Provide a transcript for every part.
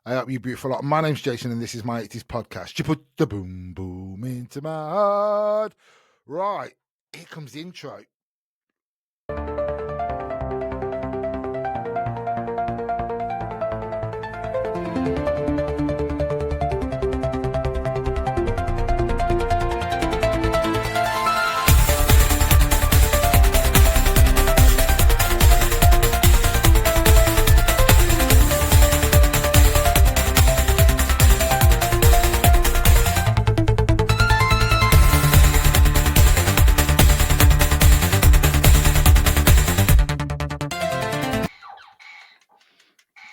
I hope you beautiful lot. My name's Jason and this is my 80s podcast. You put the boom boom into my heart. Right, here comes the intro.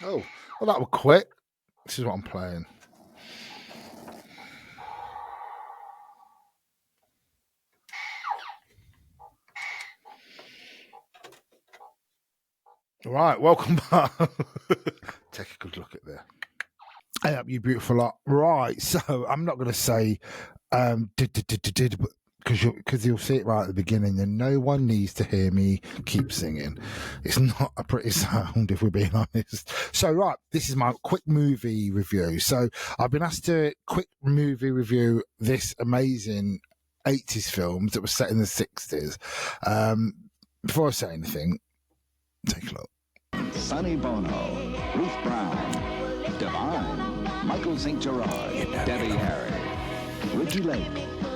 Oh, well, that was quick. This is what I'm playing. Right, welcome back. Take a good look at there. I hope you beautiful lot. Right, so I'm not going to say because you'll see it right at the beginning, and no one needs to hear me keep singing. It's not a pretty sound, if we're being honest. So, right, this is my quick movie review. So, I've been asked to quick movie review this amazing 80s film that was set in the 60s. Before I say anything, take a look. Sonny Bono, Ruth Brown, Divine, Michael St. Gerard, Debbie Harry, Ricky Lake,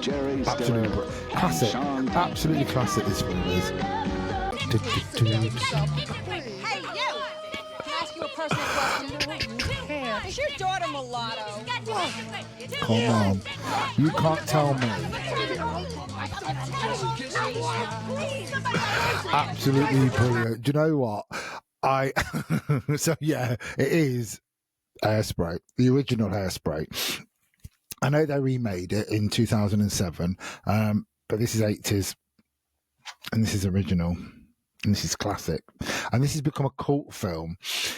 Jerry Absolutely Stewart, classic. Sean Absolutely classic, this film is. Hey, you! Can I ask you a personal question? Is your daughter mulatto? Come on. You can't tell me. Absolutely brilliant. Do you know what? So yeah, it is Hairspray, the original Hairspray. I know they remade it in 2007, but this is 80s, and this is original, and this is classic, and this has become a cult film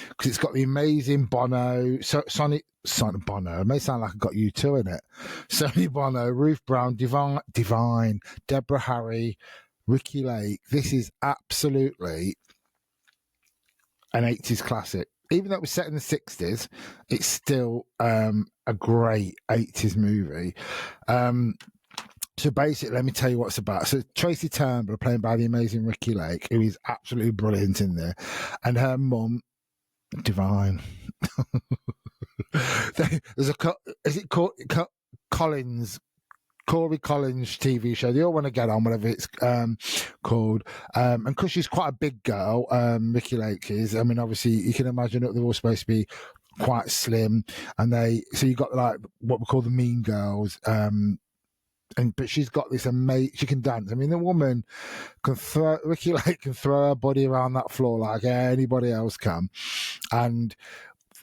because it's got the amazing Bono, Sonny Bono. It may sound like I got you two in it. Sonny Bono, Ruth Brown, Divine, Deborah Harry, Ricky Lake. This is absolutely an 80s classic. Even though it was set in the 60s, it's still a great 80s movie. So basically, let me tell you what it's about. So Tracy Turnbull, playing by the amazing Ricky Lake, who is absolutely brilliant in there, and her mum, Divine. There's is it called Corey Collins TV show? They all want to get on, whatever it's called. And because she's quite a big girl, Ricky Lake is. I mean, obviously, you can imagine that they're all supposed to be quite slim, and so you got like what we call the mean girls. But she's got this amazing. She can dance. I mean, the woman Ricky Lake can throw her body around that floor like anybody else can. And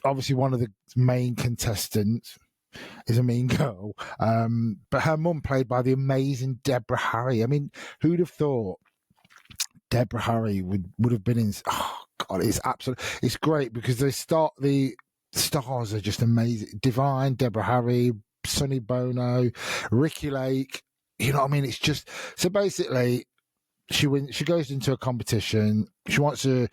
obviously, one of the main contestants is a mean girl. But her mum, played by the amazing Deborah Harry. I mean, who'd have thought Deborah Harry would have been in? Oh God, it's great because the stars are just amazing. Divine, Deborah Harry, Sonny Bono, Ricky Lake. You know what I mean? It's just so basically she goes into a competition. She wants to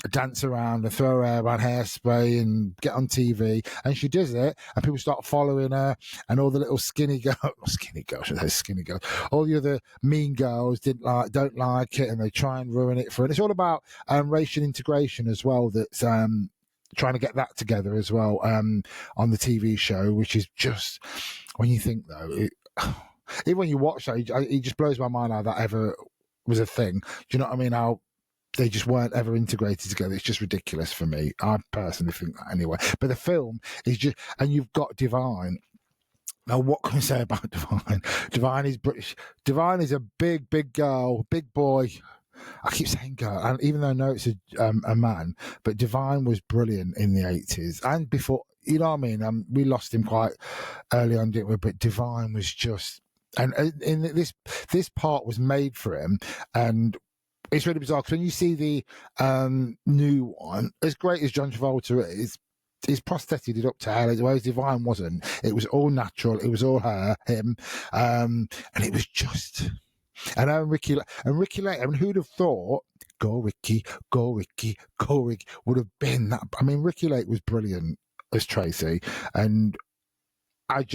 dance around and throw her hair around Hairspray and get on TV, and she does it, and people start following her, and all the little skinny girls, all the other mean girls don't like it, and they try and ruin it for her. And it's all about racial integration as well. That's trying to get that together as well on the TV show, which is just, when you think though, even when you watch that, it just blows my mind how that ever was a thing. Do you know what I mean? How they just weren't ever integrated together. It's just ridiculous for me. I personally think that anyway. But the film is just, and you've got Divine. Now, what can we say about Divine? Divine is British. Divine is a big girl, big boy. I keep saying girl, and even though I know it's a man, but Divine was brilliant in the 80s and before. You know what I mean? We lost him quite early on, didn't we? But Divine was just, and in this part was made for him, and it's really bizarre because when you see the new one, as great as John Travolta is, he's prosthetic it up to hell, whereas Divine wasn't. It was all natural. It was all him, and it was just. And Ricky Lake. I mean, who'd have thought? Go Ricky, go Ricky, go Ricky would have been that. I mean, Ricky Lake was brilliant. as Tracy, and I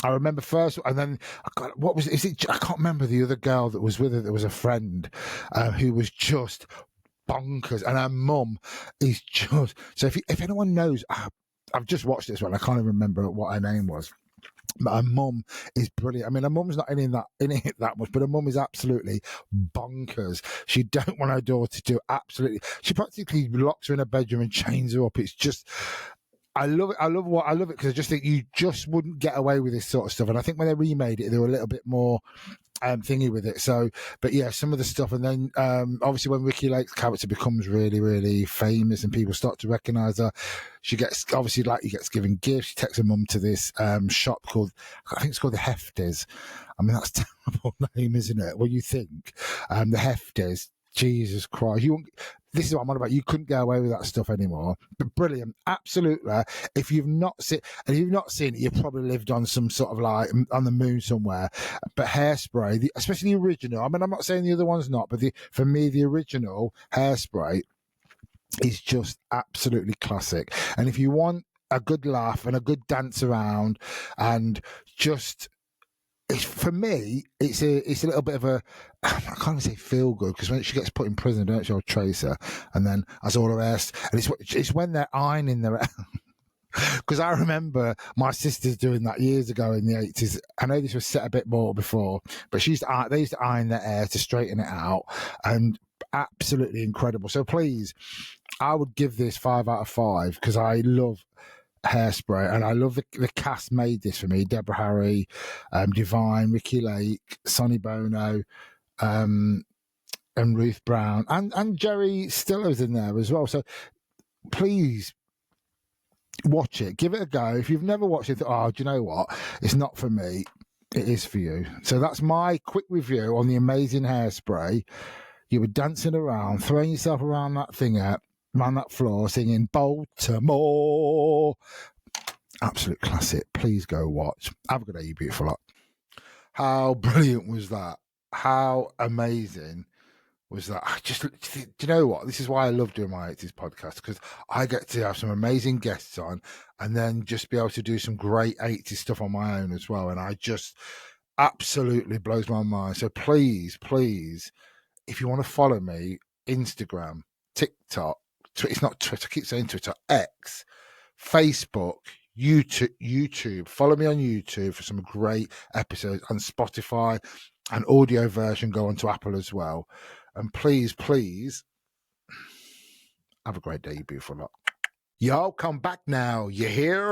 remember first, and then what was it? Is it? I can't remember the other girl that was with her. There was a friend who was just bonkers, and her mum is just. So if anyone knows, I've just watched this one. I can't even remember what her name was. But her mum is brilliant. I mean, her mum's not in it that much, but her mum is absolutely bonkers. She don't want her daughter to absolutely. She practically locks her in a bedroom and chains her up. It's just. I love it. I love it because I just think you just wouldn't get away with this sort of stuff. And I think when they remade it, they were a little bit more thingy with it. So, but yeah, some of the stuff. And then obviously when Ricky Lake's character becomes really, really famous and people start to recognise her, she gets given gifts. She takes her mum to this shop called, I think it's called the 80's. I mean, that's a terrible name, isn't it? What you think? The 80's. Jesus Christ. This is what I'm on about. You couldn't get away with that stuff anymore. But brilliant. Absolutely. If you've not seen it, you've probably lived on some sort of like on the moon somewhere. But Hairspray, especially the original, I mean, I'm not saying the other one's not, but for me, the original Hairspray is just absolutely classic. And if you want a good laugh and a good dance around and just... for me, it's a little bit of a, I can't even say feel good, because when she gets put in prison, don't she, or Tracer, and then has all her hair, and it's when they're ironing their hair. Because I remember my sisters doing that years ago in the 80's. I know this was set a bit more before, but they used to iron their hair to straighten it out, and absolutely incredible. So please, I would give this 5 out of 5 because I love Hairspray, and I love the cast made this for me. Deborah Harry, Divine, Ricky Lake, Sonny Bono, and Ruth Brown, and Jerry Stiller's in there as well. So please watch it, give it a go. If you've never watched it, do you know what? It's not for me. It is for you. So that's my quick review on the amazing Hairspray. You were dancing around, throwing yourself around that around that floor, singing Baltimore. Absolute classic. Please go watch. Have a good day, you beautiful lot. How brilliant was that? How amazing was that? Do you know what? This is why I love doing my 80's podcast, because I get to have some amazing guests on and then just be able to do some great 80's stuff on my own as well. And I just absolutely blows my mind. So please, if you want to follow me, Instagram, TikTok, it's not Twitter, I keep saying Twitter, X, Facebook, YouTube. Follow me on YouTube for some great episodes, on Spotify, and audio version go onto Apple as well. And please, have a great day, you beautiful lot. Y'all come back now. You hear?